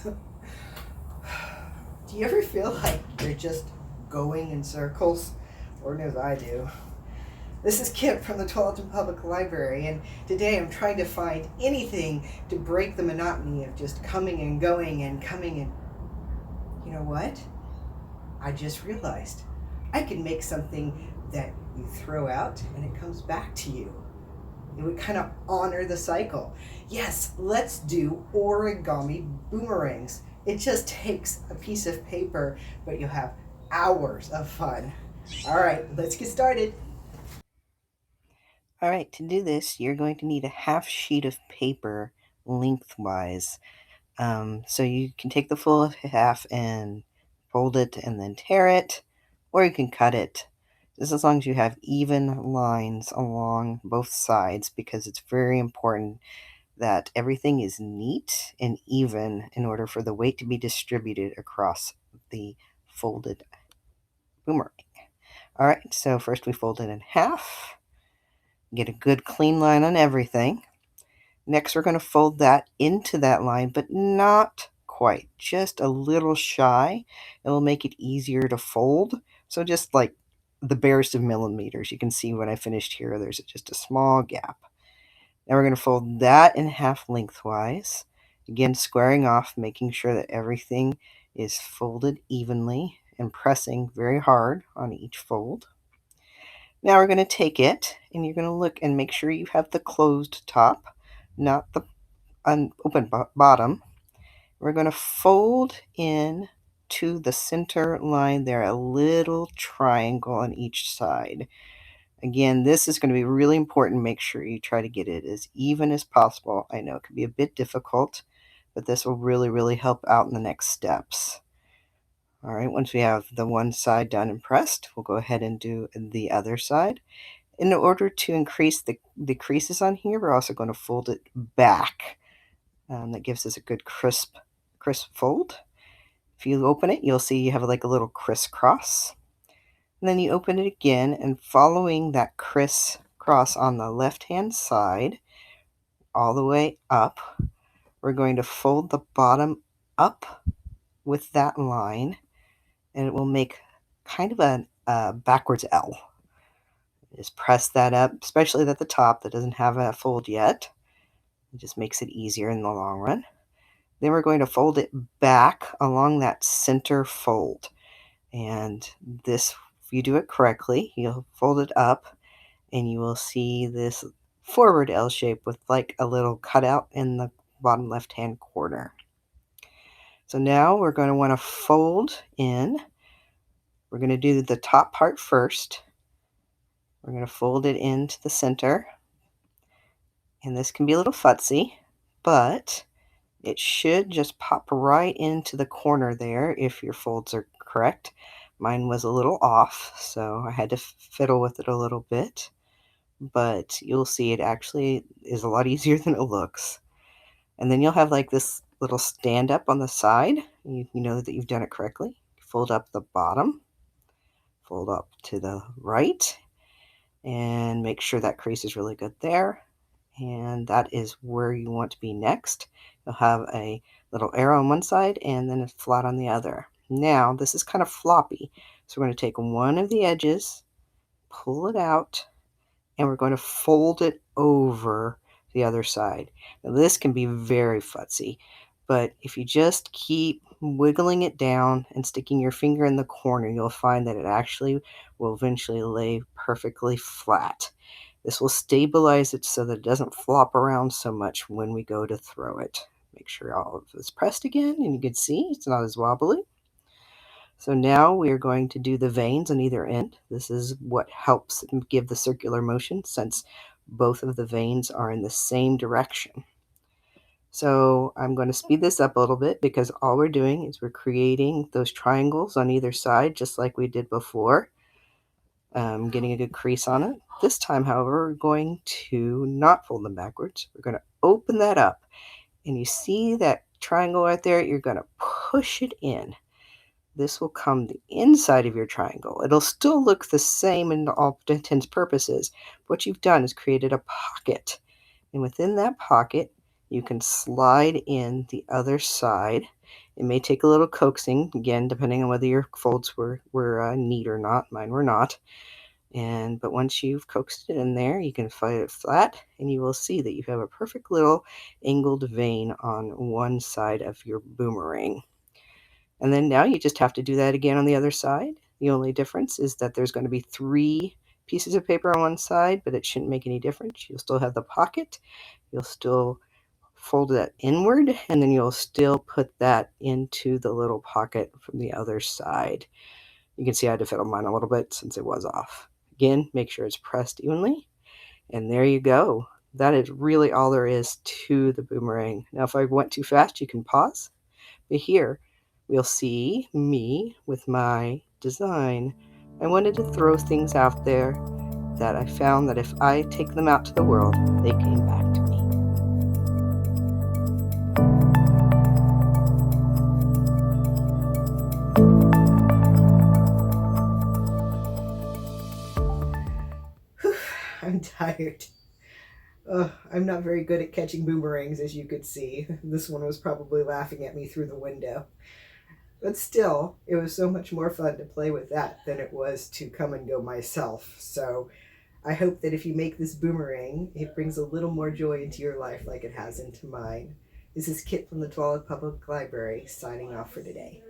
Do you ever feel like you're just going in circles? Lord knows I do. This is Kip from the Tualatin Public Library, and today I'm trying to find anything to break the monotony of just coming and going and coming and. You know what? I just realized I can make something that you throw out and it comes back to you. It would kind of honor the cycle. Yes, let's do origami boomerangs. It just takes a piece of paper, but you'll have hours of fun. All right, let's get started. All right, to do this, you're going to need a half sheet of paper lengthwise. So you can take the full half and fold it and then tear it, or you can cut it. Just as long as you have even lines along both sides, because it's very important that everything is neat and even in order for the weight to be distributed across the folded boomerang. All right, so first we fold it in half, get a good clean line on everything. Next, we're going to fold that into that line, but not quite, just a little shy. It will make it easier to fold. So just like the barest of millimeters, you can see when I finished here, there's just a small gap. Now we're going to fold that in half lengthwise. Again, squaring off, making sure that everything is folded evenly and pressing very hard on each fold. Now we're going to take it and you're going to look and make sure you have the closed top, not the open bottom. We're going to fold in to the center line there, a little triangle on each side. Again, this is going to be really important. Make sure you try to get it as even as possible. I know it can be a bit difficult, but this will really help out in the next steps. All right, once we have the one side done and pressed, we'll go ahead and do the other side. In order to increase the creases on here, we're also going to fold it back. That gives us a good crisp fold. If you open it, you'll see you have like a little crisscross. And then you open it again, and following that crisscross on the left-hand side all the way up, we're going to fold the bottom up with that line, and it will make kind of a backwards L. Just press that up, especially at the top that doesn't have a fold yet. It just makes it easier in the long run. Then we're going to fold it back along that center fold. And this, if you do it correctly, you'll fold it up and you will see this forward L shape with like a little cutout in the bottom left-hand corner. So now we're going to want to fold in. We're going to do the top part first. We're going to fold it into the center. And this can be a little futzy, but it should just pop right into the corner there if your folds are correct. Mine was a little off, so I had to fiddle with it a little bit. But you'll see it actually is a lot easier than it looks. And then you'll have like this little stand up on the side. You know that you've done it correctly. Fold up the bottom, fold up to the right, and make sure that crease is really good there. And that is where you want to be next. You'll have a little arrow on one side and then a flat on the other. Now, this is kind of floppy. So we're going to take one of the edges, pull it out, and we're going to fold it over the other side. Now, this can be very futzy, but if you just keep wiggling it down and sticking your finger in the corner, you'll find that it actually will eventually lay perfectly flat. This will stabilize it so that it doesn't flop around so much when we go to throw it. Make sure all of it's pressed again, and you can see it's not as wobbly. So now we are going to do the veins on either end. This is what helps give the circular motion since both of the veins are in the same direction. So I'm going to speed this up a little bit because all we're doing is we're creating those triangles on either side just like we did before. Getting a good crease on it. This time, however, we're going to not fold them backwards. We're going to open that up. And you see that triangle right there? You're going to push it in. This will come the inside of your triangle. It'll still look the same in all intents and purposes. What you've done is created a pocket. And within that pocket, you can slide in the other side. It may take a little coaxing, again, depending on whether your folds were neat or not. Mine were not. But once you've coaxed it in there, you can fly it flat, and you will see that you have a perfect little angled vein on one side of your boomerang. And then now you just have to do that again on the other side. The only difference is that there's going to be 3 pieces of paper on one side, but it shouldn't make any difference. You'll still have the pocket. You'll still fold that inward, and then you'll still put that into the little pocket from the other side. You can see I had to fiddle mine a little bit since it was off. Again, make sure it's pressed evenly, and there you go. That is really all there is to the boomerang. Now, if I went too fast, you can pause. But here, we'll see me with my design. I wanted to throw things out there that I found that if I take them out to the world, they came back to me. I'm tired. I'm not very good at catching boomerangs, as you could see. This one was probably laughing at me through the window. But still, it was so much more fun to play with that than it was to come and go myself. So I hope that if you make this boomerang, it brings a little more joy into your life like it has into mine. This is Kit from the Tualatin Public Library, signing off for today.